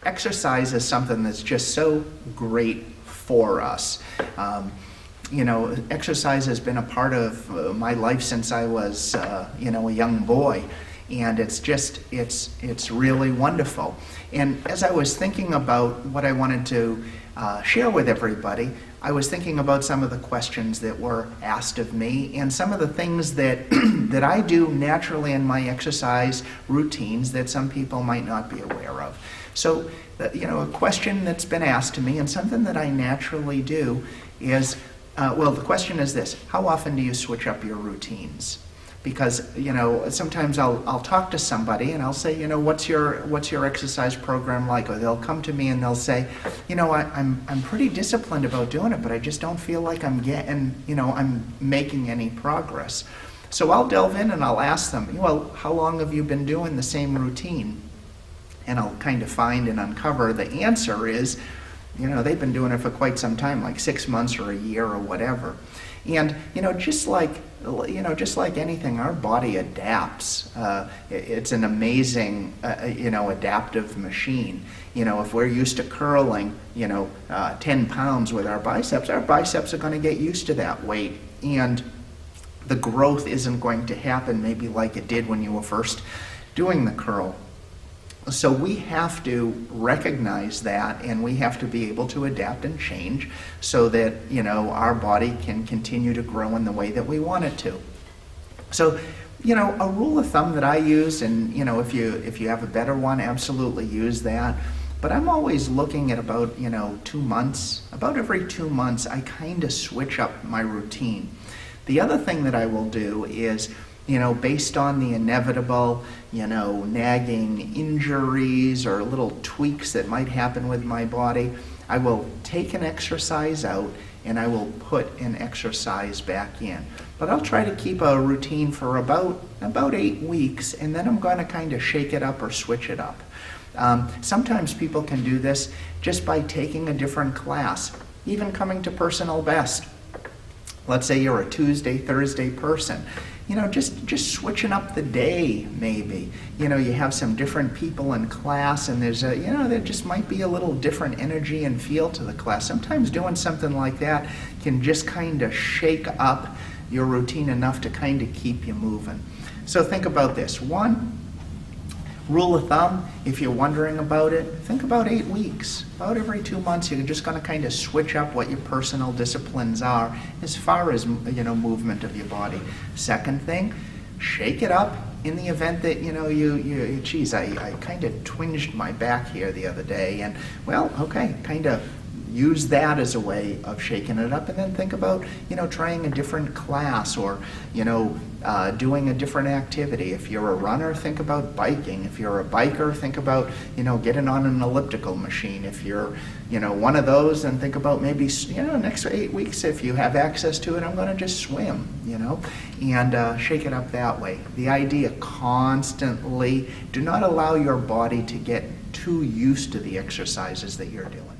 exercise is something that's just so great for us. Exercise has been a part of my life since I was, a young boy. And it's really wonderful. And as I was thinking about what I wanted to share with everybody, I was thinking about some of the questions that were asked of me and some of the things that that I do naturally in my exercise routines that some people might not be aware of. So, a question that's been asked to me and something that I naturally do is, the question is this: how often do you switch up your routines? Because sometimes I'll talk to somebody and I'll say, what's your exercise program like? Or they'll come to me and they'll say, I'm pretty disciplined about doing it, but I just don't feel like I'm making any progress. So I'll delve in and I'll ask them, well, how long have you been doing the same routine? And I'll kind of find and uncover the answer is, they've been doing it for quite some time, like 6 months or a year or whatever. And just like anything, our body adapts. It's an amazing adaptive machine. If we're used to curling 10 pounds with our biceps are going to get used to that weight, and the growth isn't going to happen maybe like it did when you were first doing the curl. So we have to recognize that, and we have to be able to adapt and change so that our body can continue to grow in the way that we want it to. So a rule of thumb that I use, and if you have a better one, absolutely use that. But I'm always looking at about 2 months. About every 2 months, I kind of switch up my routine. The other thing that I will do is, based on the inevitable, nagging injuries or little tweaks that might happen with my body, I will take an exercise out and I will put an exercise back in. But I'll try to keep a routine for about 8 weeks, and then I'm going to kind of shake it up or switch it up. Sometimes people can do this just by taking a different class, even coming to Personal Best. Let's say you're a Tuesday, Thursday person. Just switching up the day, maybe. You have some different people in class, and there's there just might be a little different energy and feel to the class. Sometimes doing something like that can just kind of shake up your routine enough to kind of keep you moving. So think about this. One rule of thumb, if you're wondering about it, think about 8 weeks. About every 2 months, you're just going to kind of switch up what your personal disciplines are as far as movement of your body. Second thing, shake it up in the event that I kind of twinged my back here the other day, and kind of use that as a way of shaking it up, and then think about trying a different class or doing a different activity. If you're a runner, think about biking. If you're a biker, think about getting on an elliptical machine. If you're one of those, then think about maybe next 8 weeks, if you have access to it, I'm going to just swim, and shake it up that way. The idea, constantly do not allow your body to get too used to the exercises that you're doing.